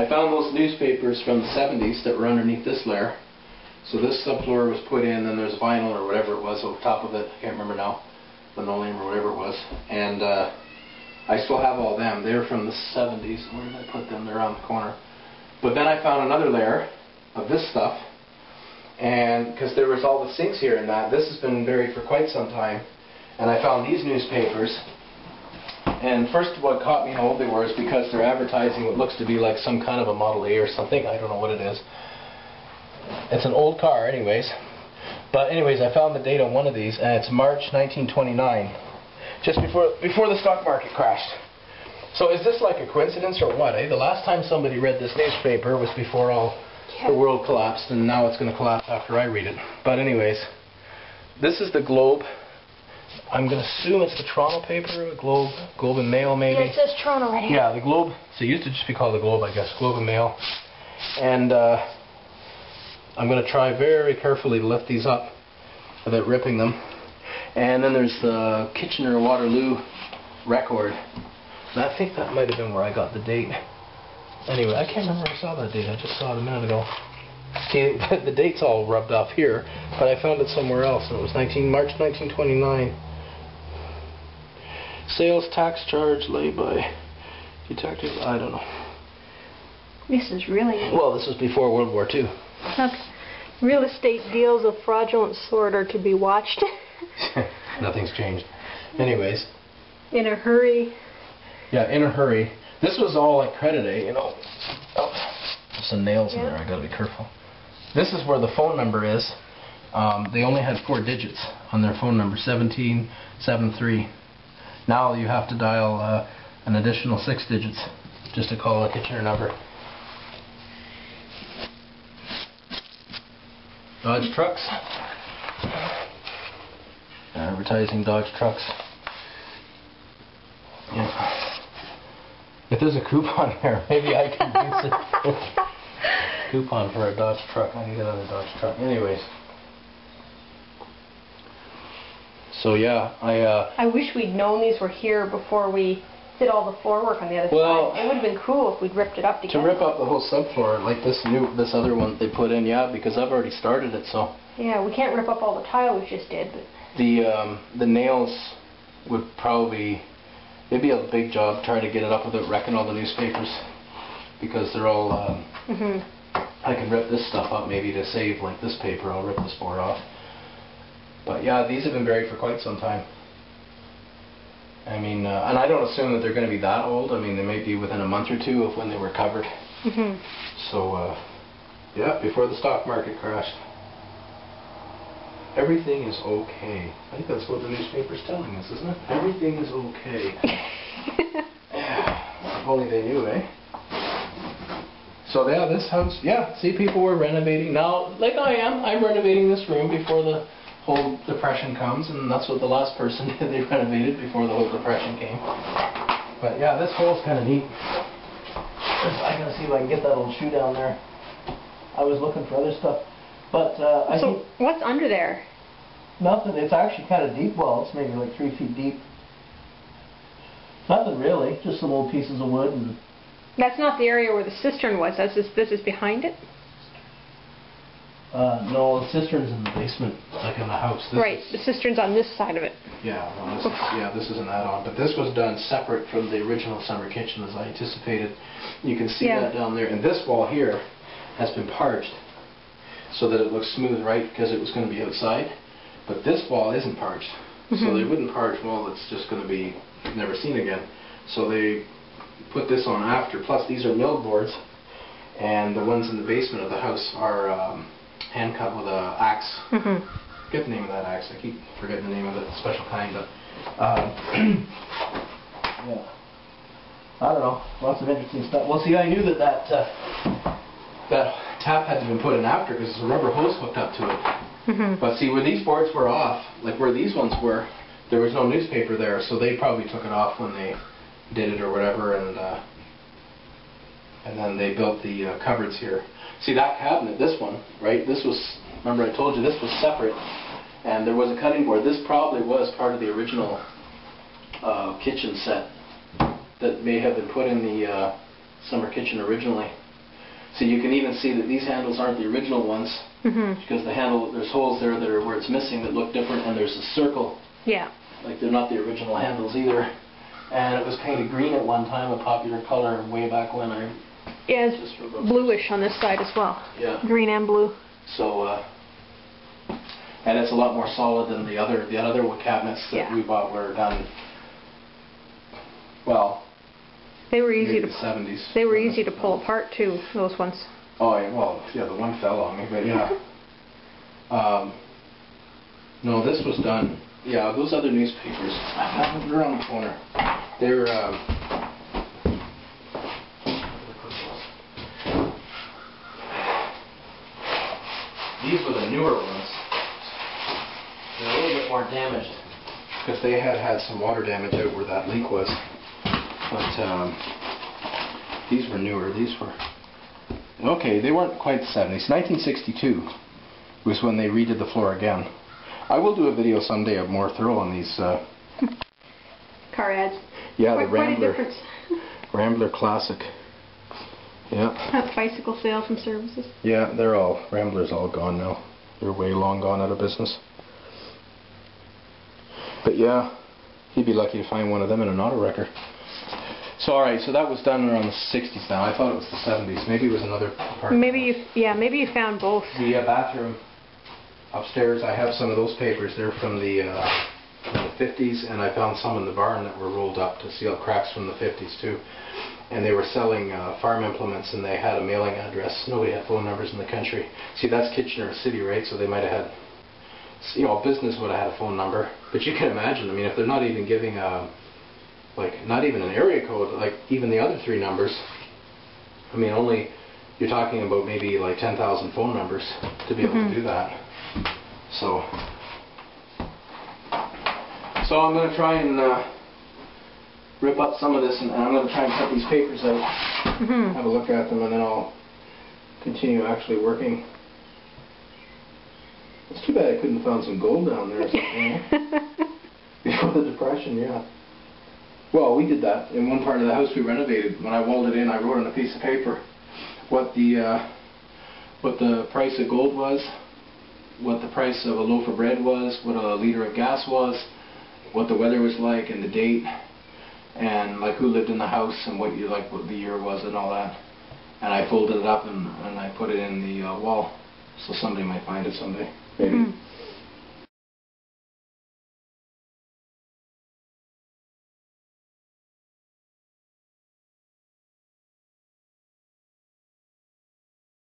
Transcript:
I found those newspapers from the 70s that were underneath this layer. So this subfloor was put in, and there's vinyl or whatever it was over top of it. I can't remember now, linoleum or whatever it was. And I still have all them. They're from the 70s. Where did I put them? They're around the corner. But then I found another layer of this stuff, and because there was all the sinks here and that, this has been buried for quite some time. And I found these newspapers. And first, what caught me how old they were is because they're advertising what looks to be like some kind of a Model A or something. I don't know what it is. It's an old car anyways. But anyways, I found the date on one of these, and it's March 1929. Just before the stock market crashed. So is this like a coincidence or what, eh? The last time somebody read this newspaper was before all the world collapsed, and now it's going to collapse after I read it. But anyways, this is the Globe. I'm going to assume it's the Toronto paper, Globe and Mail maybe. Yeah, it says Toronto right here. Yeah, the Globe. So it used to just be called the Globe, I guess. Globe and Mail. And I'm going to try very carefully to lift these up without ripping them. And then there's the Kitchener-Waterloo record. And I think that might have been where I got the date. Anyway, I can't remember where I saw that date. I just saw it a minute ago. See, the date's all rubbed off here, but I found it somewhere else, and it was March 1929. Sales tax charge laid by detective. I don't know. This is really neat. Well, this was before World War II. Okay. Real estate deals of fraudulent sort are to be watched. Nothing's changed. Anyways. In a hurry. Yeah, in a hurry. This was all like credit, you know. Oh, there's some nails in there. I gotta be careful. This is where the phone number is. They only had 4 digits on their phone number, 1773. Now you have to dial an additional 6 digits just to call a Kitchener number. Dodge trucks. Advertising Dodge trucks. Yeah. If there's a coupon here, maybe I can use it. Coupon for a Dodge truck. I can get another Dodge truck. Anyways. So yeah, I wish we'd known these were here before we did all the floor work on the other side. It would have been cool if we'd ripped it up together. To rip up the whole subfloor, like this other one they put in, yeah, because I've already started it, so. Yeah, we can't rip up all the tile we just did, but. The nails would probably, it'd be a big job trying to get it up without wrecking all the newspapers, because they're all. I can rip this stuff up maybe to save like this paper. I'll rip this board off. But yeah, these have been buried for quite some time. I mean, and I don't assume that they're going to be that old. I mean, they may be within a month or two of when they were covered. So, yeah, before the stock market crashed. Everything is okay. I think that's what the newspaper's telling us, isn't it? Everything is okay. If only they knew, eh? So yeah, this house, yeah, see, people were renovating. Now, like I am, I'm renovating this room before the whole depression comes, and that's what the last person did. They renovated before the whole depression came. But yeah, this hole's kind of neat. I gotta see if I can get that old shoe down there. I was looking for other stuff, but I think. So what's under there? Nothing. It's actually kind of deep. Well, it's maybe like 3 feet deep. Nothing really. Just some old pieces of wood and. That's not the area where the cistern was. This is behind it? No, the cistern's in the basement, like in the house. Right, the cistern's on this side of it. Yeah, well, this is an add-on. But this was done separate from the original summer kitchen as I anticipated. You can see that down there. And this wall here has been parched so that it looks smooth, right, because it was going to be outside. But this wall isn't parched. So they wouldn't parch wall that's just going to be never seen again. So they put this on after. Plus these are milled boards, and the ones in the basement of the house are hand cut with an axe. Get the name of that axe. I keep forgetting the name of it. Special kind, but yeah. I don't know. Lots of interesting stuff. Well, see, I knew that that tap had to be put in after because there's a rubber hose hooked up to it. But see, where these boards were off, like where these ones were, there was no newspaper there, so they probably took it off when they did it or whatever, and then they built the cupboards here. See that cabinet, this one, right? This was, remember I told you this was separate, and there was a cutting board. This probably was part of the original kitchen set that may have been put in the summer kitchen originally. So you can even see that these handles aren't the original ones, because the handle, there's holes there that are where it's missing that look different, and there's a circle. Yeah. Like they're not the original handles either. And it was painted green at one time, a popular color way back when. Yeah, it's bluish on this side as well. Yeah. Green and blue. So, and it's a lot more solid than the other wood cabinets that we bought were done, well, they were easy to 70s. They were easy to pull apart too, those ones. Oh, yeah, well, yeah, the one fell on me, but yeah. No, this was done, yeah, those other newspapers, they're around the corner. They're, these were the newer ones. They're a little bit more damaged because they had some water damage out where that leak was. But these were newer. These were okay. They weren't quite the 70s. 1962 was when they redid the floor again. I will do a video someday of more thorough on these. Car ads. Yeah, quite, the Rambler. Quite a difference. Rambler Classic. Yeah. Bicycle sales and services. Yeah, Rambler's all gone now. They're way long gone out of business. But yeah, he'd be lucky to find one of them in an auto wrecker. So alright, so that was done around the 60s now. I thought it was the 70s. Maybe it was another apartment. Maybe you found both. The bathroom upstairs, I have some of those papers. They're from the 50s, and I found some in the barn that were rolled up to seal cracks from the 50s too. And they were selling farm implements, and they had a mailing address. Nobody had phone numbers in the country. See, that's Kitchener City, right? So they might have had, you know, a business would have had a phone number. But you can imagine, I mean, if they're not even giving like, not even an area code, like even the other three numbers, I mean, only, you're talking about maybe like 10,000 phone numbers to be able to do that. So I'm going to try and rip up some of this, and I'm going to try and cut these papers out, have a look at them, and then I'll continue actually working. It's too bad I couldn't have found some gold down there or something. Before the Depression, yeah. Well, we did that. In one part of the house we renovated, when I walled it in, I wrote on a piece of paper what the price of gold was, what the price of a loaf of bread was, what a liter of gas was, what the weather was like, and the date, and like who lived in the house, and what the year was, and all that. And I folded it up and I put it in the wall, so somebody might find it someday, maybe.